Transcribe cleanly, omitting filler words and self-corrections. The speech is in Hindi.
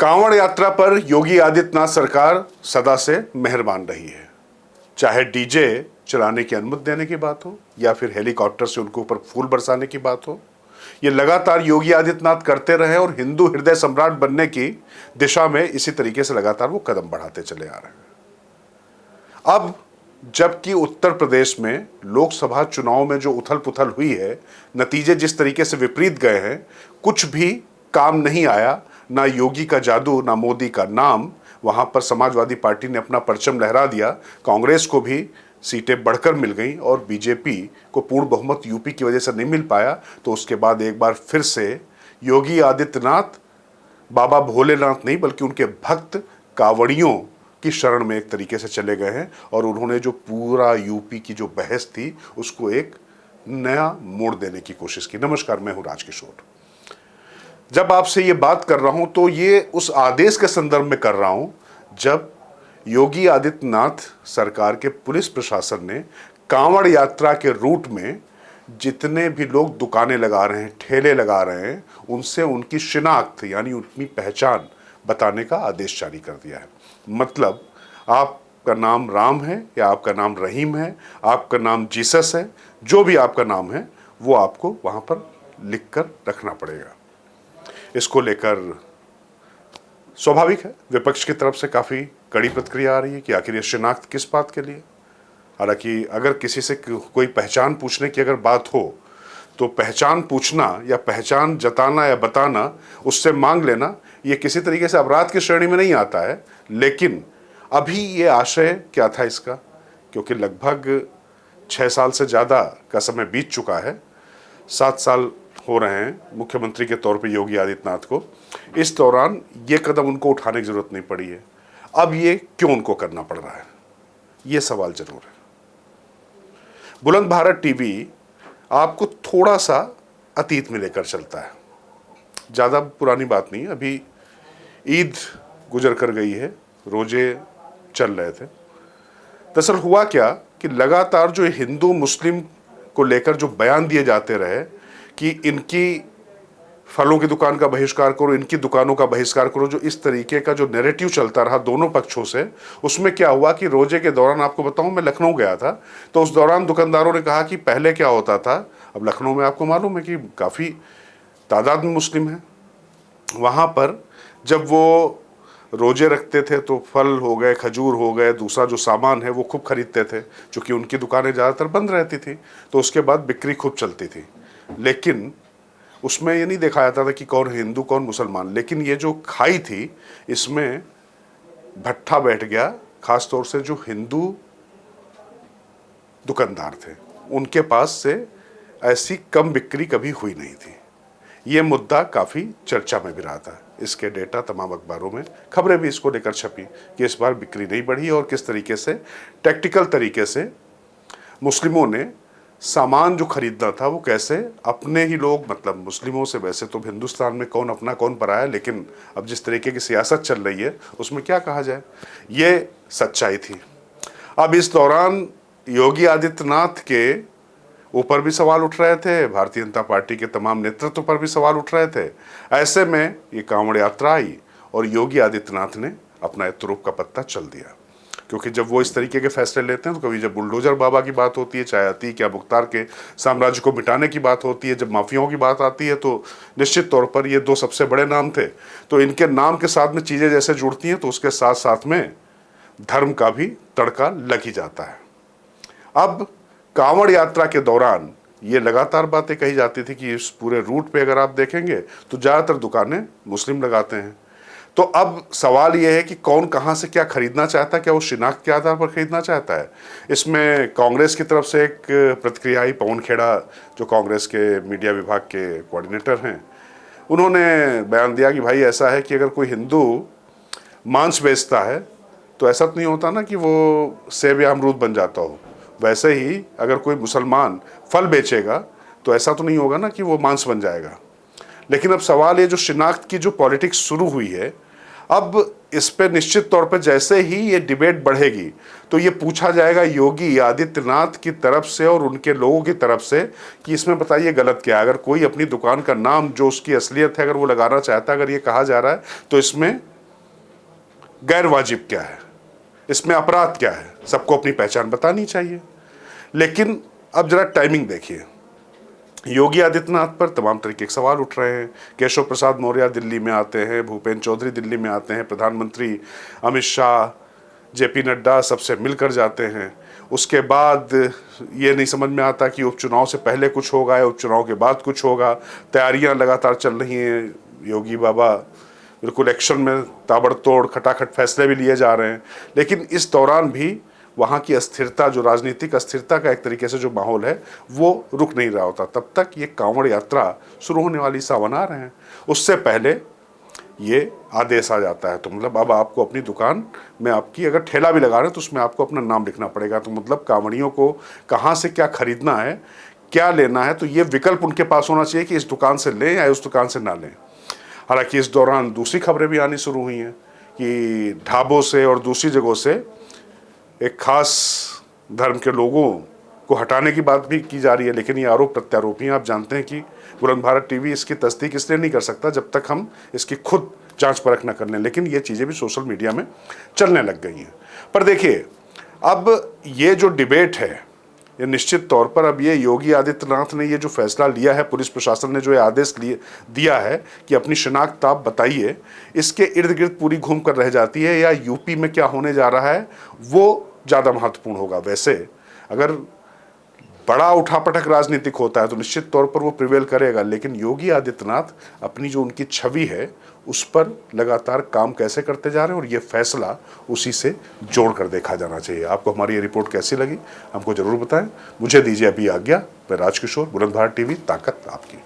कांवड़ यात्रा पर योगी आदित्यनाथ सरकार सदा से मेहरबान रही है। चाहे डीजे चलाने की अनुमति देने की बात हो या फिर हेलीकॉप्टर से उनके ऊपर फूल बरसाने की बात हो, ये लगातार योगी आदित्यनाथ करते रहे और हिंदू हृदय सम्राट बनने की दिशा में इसी तरीके से लगातार वो कदम बढ़ाते चले आ रहे हैं। अब जबकि उत्तर प्रदेश में लोकसभा चुनाव में जो उथल पुथल हुई है, नतीजे जिस तरीके से विपरीत गए हैं, कुछ भी काम नहीं आया, ना योगी का जादू ना मोदी का नाम। वहां पर समाजवादी पार्टी ने अपना परचम लहरा दिया, कांग्रेस को भी सीटें बढ़कर मिल गई और बीजेपी को पूर्ण बहुमत यूपी की वजह से नहीं मिल पाया। तो उसके बाद एक बार फिर से योगी आदित्यनाथ बाबा भोलेनाथ नहीं बल्कि उनके भक्त कांवड़ियों की शरण में एक तरीके से चले गए हैं और उन्होंने जो पूरा यूपी की जो बहस थी उसको एक नया मोड़ देने की कोशिश की। नमस्कार, मैं हूं राजकिशोर। जब आपसे ये बात कर रहा हूं तो ये उस आदेश के संदर्भ में कर रहा हूं जब योगी आदित्यनाथ सरकार के पुलिस प्रशासन ने कांवड़ यात्रा के रूट में जितने भी लोग दुकानें लगा रहे हैं, ठेले लगा रहे हैं, उनसे उनकी शिनाख्त यानी उनकी पहचान बताने का आदेश जारी कर दिया है। मतलब आपका नाम राम है या आपका नाम रहीम है, आपका नाम जीसस है, जो भी आपका नाम है वो आपको वहां पर लिख कर रखना पड़ेगा। इसको लेकर स्वाभाविक है विपक्ष की तरफ से काफ़ी कड़ी प्रतिक्रिया आ रही है कि आखिर ये शिनाख्त किस बात के लिए। हालांकि अगर किसी से कोई पहचान पूछने की अगर बात हो तो पहचान पूछना या पहचान जताना या बताना, उससे मांग लेना, ये किसी तरीके से अपराध की श्रेणी में नहीं आता है। लेकिन अभी ये आशय क्या था इसका, क्योंकि लगभग 6 साल से ज़्यादा का समय बीत चुका है, 7 साल हो रहे हैं मुख्यमंत्री के तौर पे योगी आदित्यनाथ को। इस दौरान ये कदम उनको उठाने की जरूरत नहीं पड़ी है। अब ये क्यों उनको करना पड़ रहा है, ये सवाल जरूर है। बुलंद भारत टीवी आपको थोड़ा सा अतीत में लेकर चलता है। ज़्यादा पुरानी बात नहीं, अभी ईद गुजर कर गई है, रोजे चल रहे थे। दरअसल हुआ क्या कि लगातार जो हिंदू मुस्लिम को लेकर जो बयान दिए जाते रहे कि इनकी फलों की दुकान का बहिष्कार करो, इनकी दुकानों का बहिष्कार करो, जो इस तरीके का जो नैरेटिव चलता रहा दोनों पक्षों से, उसमें क्या हुआ कि रोजे के दौरान, आपको बताऊं, मैं लखनऊ गया था, तो उस दौरान दुकानदारों ने कहा कि पहले क्या होता था, अब लखनऊ में आपको मालूम है कि काफ़ी तादाद में मुस्लिम हैं। वहाँ पर जब वो रोजे रखते थे तो फल हो गए, खजूर हो गए, दूसरा जो सामान है वो खूब खरीदते थे, चूँकि उनकी दुकानें ज़्यादातर बंद रहती थी, तो उसके बाद बिक्री खूब चलती थी। लेकिन उसमें ये नहीं देखा जाता था कि कौन हिंदू कौन मुसलमान। लेकिन ये जो खाई थी, इसमें भट्ठा बैठ गया, खास तौर से जो हिंदू दुकानदार थे उनके पास से ऐसी कम बिक्री कभी हुई नहीं थी। ये मुद्दा काफ़ी चर्चा में भी रहा था। इसके डेटा तमाम अखबारों में, खबरें भी इसको लेकर छपी कि इस बार बिक्री नहीं बढ़ी और किस तरीके से टैक्टिकल तरीके से मुस्लिमों ने सामान जो खरीदना था वो कैसे अपने ही लोग, मतलब मुस्लिमों से, वैसे तो हिंदुस्तान में कौन अपना कौन पराया, लेकिन अब जिस तरीके की सियासत चल रही है उसमें क्या कहा जाए, ये सच्चाई थी। अब इस दौरान योगी आदित्यनाथ के ऊपर भी सवाल उठ रहे थे, भारतीय जनता पार्टी के तमाम नेतृत्व पर भी सवाल उठ रहे थे। ऐसे में ये कांवड़ यात्रा आई और योगी आदित्यनाथ ने अपना तुरुप का पत्ता चल दिया। क्योंकि जब वो इस तरीके के फैसले लेते हैं तो कभी जब बुलडोजर बाबा की बात होती है, चाहे अतीक या मुख्तार के साम्राज्य को मिटाने की बात होती है, जब माफियाओं की बात आती है, तो निश्चित तौर पर ये दो सबसे बड़े नाम थे। तो इनके नाम के साथ में चीज़ें जैसे जुड़ती हैं तो उसके साथ साथ में धर्म का भी तड़का लग ही जाता है। अब कांवड़ यात्रा के दौरान ये लगातार बातें कही जाती थी कि इस पूरे रूट पे अगर आप देखेंगे तो ज़्यादातर दुकानें मुस्लिम लगाते हैं। तो अब सवाल यह है कि कौन कहाँ से क्या खरीदना चाहता है, क्या वो शिनाख्त के आधार पर खरीदना चाहता है। इसमें कांग्रेस की तरफ से एक प्रतिक्रिया आई। पवन खेड़ा जो कांग्रेस के मीडिया विभाग के कोऑर्डिनेटर हैं, उन्होंने बयान दिया कि भाई ऐसा है कि अगर कोई हिंदू मांस बेचता है तो ऐसा तो नहीं होता ना कि वो सेब या अमरूद बन जाता हो। वैसे ही अगर कोई मुसलमान फल बेचेगा तो ऐसा तो नहीं होगा ना कि वो मांस बन जाएगा। लेकिन अब सवाल ये, जो शिनाख्त की जो पॉलिटिक्स शुरू हुई है, अब इस पे निश्चित तौर पर जैसे ही ये डिबेट बढ़ेगी तो ये पूछा जाएगा योगी आदित्यनाथ की तरफ से और उनके लोगों की तरफ से कि इसमें बताइए गलत क्या है। अगर कोई अपनी दुकान का नाम जो उसकी असलियत है अगर वो लगाना चाहता है, अगर ये कहा जा रहा है तो इसमें गैर वाजिब क्या है, इसमें अपराध क्या है, सबको अपनी पहचान बतानी चाहिए। लेकिन अब जरा टाइमिंग देखिए, योगी आदित्यनाथ पर तमाम तरीके के सवाल उठ रहे हैं। केशव प्रसाद मौर्य दिल्ली में आते हैं, भूपेंद्र चौधरी दिल्ली में आते हैं, प्रधानमंत्री अमित शाह, जेपी नड्डा सबसे मिलकर जाते हैं। उसके बाद ये नहीं समझ में आता कि उपचुनाव से पहले कुछ होगा या उपचुनाव के बाद कुछ होगा। तैयारियां लगातार चल रही हैं, योगी बाबा बिल्कुल एक्शन में ताबड़तोड़ खटाखट फैसले भी लिए जा रहे हैं। लेकिन इस दौरान भी वहाँ की अस्थिरता, जो राजनीतिक अस्थिरता का एक तरीके से जो माहौल है वो रुक नहीं रहा होता। तब तक ये कांवड़ यात्रा शुरू होने वाली सावन आ रहे हैं, उससे पहले ये आदेश आ जाता है। तो मतलब अब आपको अपनी दुकान में, आपकी अगर ठेला भी लगा रहे हैं तो उसमें आपको अपना नाम लिखना पड़ेगा। तो मतलब कांवड़ियों को कहाँ से क्या खरीदना है, क्या लेना है, तो ये विकल्प उनके पास होना चाहिए कि इस दुकान से लें या उस दुकान से ना लें। हालांकि इस दौरान दूसरी खबरें भी आनी शुरू हुई हैं कि ढाबों से और दूसरी जगहों से एक खास धर्म के लोगों को हटाने की बात भी की जा रही है। लेकिन ये आरोप प्रत्यारोप हैं। आप जानते हैं कि बुलंद भारत टीवी इसकी तस्दीक इसलिए नहीं कर सकता जब तक हम इसकी खुद जांच परख न कर लें। लेकिन ये चीज़ें भी सोशल मीडिया में चलने लग गई हैं। पर देखिए, अब ये जो डिबेट है ये निश्चित तौर पर, अब ये योगी आदित्यनाथ ने ये जो फैसला लिया है, पुलिस प्रशासन ने जो ये आदेश दिया है कि अपनी शिनाख्त आप बताइए, इसके इर्द गिर्द पूरी घूम कर रह जाती है या यूपी में क्या होने जा रहा है वो ज़्यादा महत्वपूर्ण होगा। वैसे अगर बड़ा उठापटक राजनीतिक होता है तो निश्चित तौर पर वो प्रिवेल करेगा। लेकिन योगी आदित्यनाथ अपनी जो उनकी छवि है उस पर लगातार काम कैसे करते जा रहे हैं, और ये फैसला उसी से जोड़ कर देखा जाना चाहिए। आपको हमारी ये रिपोर्ट कैसी लगी हमको ज़रूर बताएं। मुझे दीजिए अभी आज्ञा। मैं राजकिशोर, बुलंद भारत टीवी, ताकत आपकी।